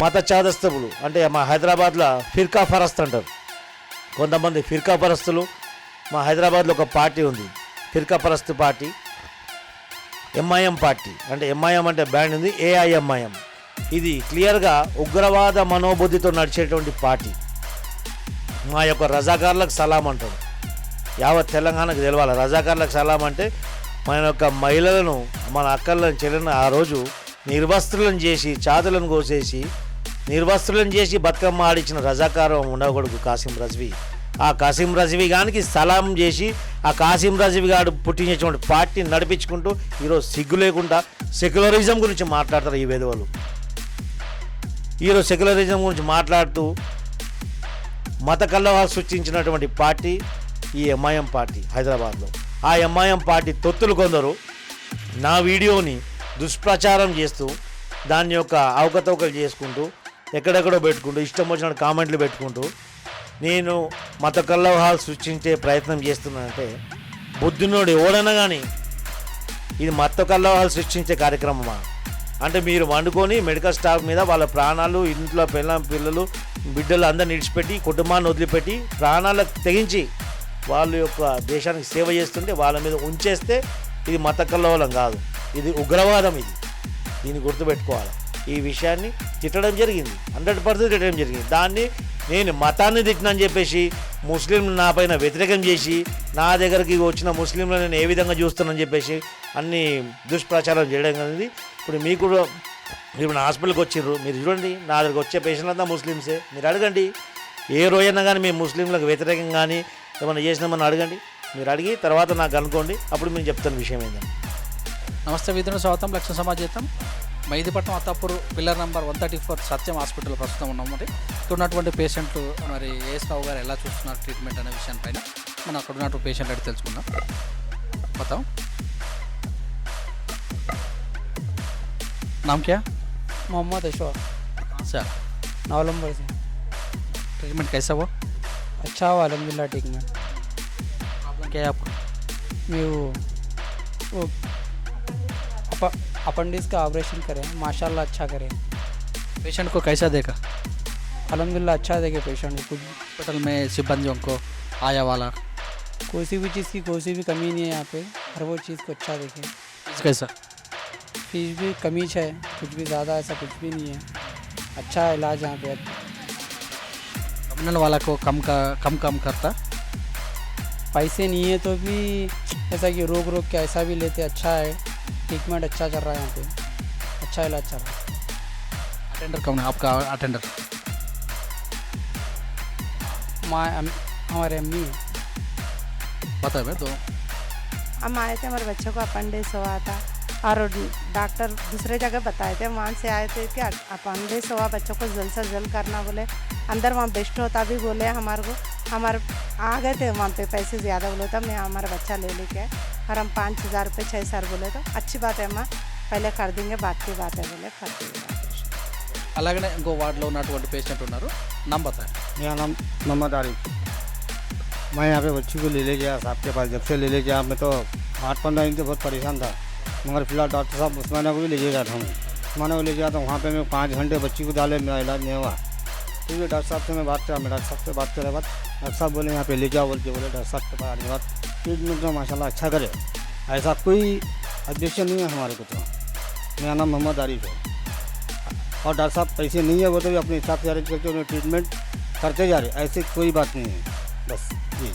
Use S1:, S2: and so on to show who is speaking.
S1: మత చాదస్తములు అంటే మా హైదరాబాద్లో ఫిర్కా ఫరస్త్ అంటారు. కొంతమంది ఫిర్కా పరస్తులు. మా హైదరాబాద్లో ఒక పార్టీ ఉంది, ఫిర్కా పరస్తు పార్టీ, ఎంఐఎం పార్టీ. అంటే ఎంఐఎం అంటే బ్యాండ్ ఉంది, ఏఐఎంఐఎం. ఇది క్లియర్గా ఉగ్రవాద మనోబుద్ధితో నడిచేటువంటి పార్టీ. మా యొక్క రజాకార్లకు సలాం అంటాడు. యావత్ తెలంగాణకు తెలవాలి. రజాకార్లకు సలాం అంటే మన యొక్క మహిళలను, మన అక్కలను, చెల్లెలను ఆ రోజు నిర్వస్త్రులను చేసి, చాదులను కోసేసి నిర్వస్త్రులను చేసి బతుకమ్మ ఆడిచ్చిన రజాకారం ఉండకూడదు కాసిం రజ్వీ. ఆ కాసిం రజ్వీ గానికి సలాం చేసి ఆ కాసిం రజ్వీ గారు పుట్టించేటువంటి పార్టీని నడిపించుకుంటూ ఈరోజు సిగ్గు లేకుండా సెక్యులరిజం గురించి మాట్లాడతారు ఈ వేదవాళ్ళు. ఈరోజు సెక్యులరిజం గురించి మాట్లాడుతూ మత కలహాలు సృష్టించినటువంటి పార్టీ ఈ ఎంఐఎం పార్టీ హైదరాబాద్లో. ఆ ఎంఐఎం పార్టీ తొత్తులు కొందరు నా వీడియోని దుష్ప్రచారం చేస్తూ దాని యొక్క అవకతవకలు చేసుకుంటూ ఎక్కడెక్కడో పెట్టుకుంటూ ఇష్టం వచ్చిన కామెంట్లు పెట్టుకుంటూ నేను మత కలహాలు సృష్టించే ప్రయత్నం చేస్తున్నానంటే బుద్ధినోడు ఎవడన్నా కానీ ఇది మత కలహాలు సృష్టించే కార్యక్రమమా? అంటే మీరు వండుకొని మెడికల్ స్టాఫ్ మీద వాళ్ళ ప్రాణాలు, ఇంట్లో పిల్లలు బిడ్డలు అందరిని విడిచిపెట్టి కుటుంబాన్ని వదిలిపెట్టి ప్రాణాలకు తెగించి వాళ్ళ యొక్క దేశానికి సేవ చేస్తుంటే వాళ్ళ మీద ఉంచేస్తే ఇది మత కల్లోలం కాదు, ఇది ఉగ్రవాదం. దీన్ని గుర్తుపెట్టుకోవాలి. ఈ విషయాన్ని తిట్టడం జరిగింది, 100% తిట్టడం జరిగింది. దాన్ని నేను మతాన్ని తిట్టినని చెప్పేసి ముస్లింలు నా పైన వ్యతిరేకం చేసి నా దగ్గరికి వచ్చిన ముస్లింలను నేను ఏ విధంగా చూస్తానని చెప్పేసి అన్ని దుష్ప్రచారం చేయడం అనేది. ఇప్పుడు మీకు కూడా ఇప్పుడు హాస్పిటల్కి వచ్చిర్రు, మీరు చూడండి, నా దగ్గరికి వచ్చే పేషెంట్ అంతా ముస్లిమ్సే. మీరు అడగండి, ఏ రోజైనా కానీ మేము ముస్లింలకు వ్యతిరేకం కానీ ఏమైనా చేసినామని అడగండి. మీరు అడిగి తర్వాత నాకు అనుకోండి, అప్పుడు మేము చెప్తాను విషయం ఏంటంటే.
S2: నమస్తే విద్యుత్ స్వాగతం. లక్ష్య సమాజేతం మైదీపట్నం అత్తాపూర్ పిల్లర్ నెంబర్ 134 సత్యం హాస్పిటల్ ప్రస్తుతం ఉన్నాం. మరి ఇక్కడ ఉన్నటువంటి పేషెంట్లు మరి ఏఎస్ రావు గారు ఎలా చూస్తున్నారు ట్రీట్మెంట్ అనే విషయం పైన మనం అక్కడ ఉన్నటువంటి పేషెంట్ అడిగి తెలుసుకుందాం. बताओ नाम क्या?
S3: मोहम्मद अशोक।
S2: अच्छा,
S3: 9 नंबर से।
S2: ट्रीटमेंट कैसा हुआ?
S3: अच्छा हुआ अलहमदिल्ला। ट्रीटमेंट
S2: प्रॉब्लम क्या है आपको?
S3: मैं वो अपेंडिक्स का ऑपरेशन करें, माशाल्लाह अच्छा करें।
S2: पेशेंट को कैसा देखा?
S3: अलहमदिल्ला अच्छा देखे पेशेंट को।
S2: हॉस्पिटल में सिब्बंदियों को आया वाला
S3: कोई भी चीज़ की कोई भी कमी नहीं है यहाँ पे, हर वो चीज़ को अच्छा देखे।
S2: फीस कैसा?
S3: फीस भी कमी है, कुछ भी ज़्यादा ऐसा कुछ भी नहीं है, अच्छा इलाज यहाँ पे।
S2: टर्मिनल वाला को कम करता?
S3: पैसे नहीं है तो भी ऐसा कि रोक के ऐसा भी लेते, अच्छा है ट्रीटमेंट अच्छा चल रहा है यहाँ पे, अच्छा इलाज चल रहा है।
S2: अटेंडर कौन है आपका? अटेंडर
S3: हमारे अम्मी है।
S2: पता है तो
S4: हम आए थे, हमारे बच्चों को अपेंडिक्स हुआ था और डॉक्टर दूसरे जगह बताए थे, वहाँ से आए थे कि अपेंडिक्स हुआ, बच्चों को जल्द से जल्द करना बोले। अंदर वहाँ बेस्ट होता भी बोले हमारे को, हमारे आ गए थे वहाँ पे, पैसे ज़्यादा बोले तो मैं हमारा बच्चा ले लेके आए और हम 5,000 रुपये 6 साल बोले तो अच्छी बात है, अम्मा पहले कर देंगे, बात की बात है बोले कर देंगे।
S2: అలాగనే ఇంకో వార్డులో ఉన్నటువంటి పేషెంట్ ఉన్నారు. नाम बताएं।
S5: मेरा नाम मोहम्मद आरिफ। मैं यहाँ पे बच्ची को ले गया साहब के पास, जब से ले गया मैं तो 8-15 दिन से बहुत परेशान था, मगर फिलहाल डॉक्टर साहब उस्मानिया को भी ले गया था। मैं उस्मानिया को ले गया था, वहाँ पे मैं 5 घंटे बच्ची को डाले, मेरा इलाज नहीं हुआ। फिर भी डॉक्टर साहब से मैं बात करा, मैं डॉक्टर साहब से बात करे बाद डॉक्टर साहब बोले यहाँ पे ले जाओ, बोल के बोले डॉक्टर साहब के पास आने के बाद ट्रीटमेंट तो माशाल्लाह अच्छा करे, ऐसा कोई ऑब्जेक्शन नहीं है हमारे को। तो मेरा नाम मोहम्मद आरिफ है और डॉक्टर साहब पैसे नहीं है वो तो भी अपने हिसाब से अरेंज करके उन्हें ट्रीटमेंट करते जा रहे, ऐसे कोई बात नहीं है बस जी।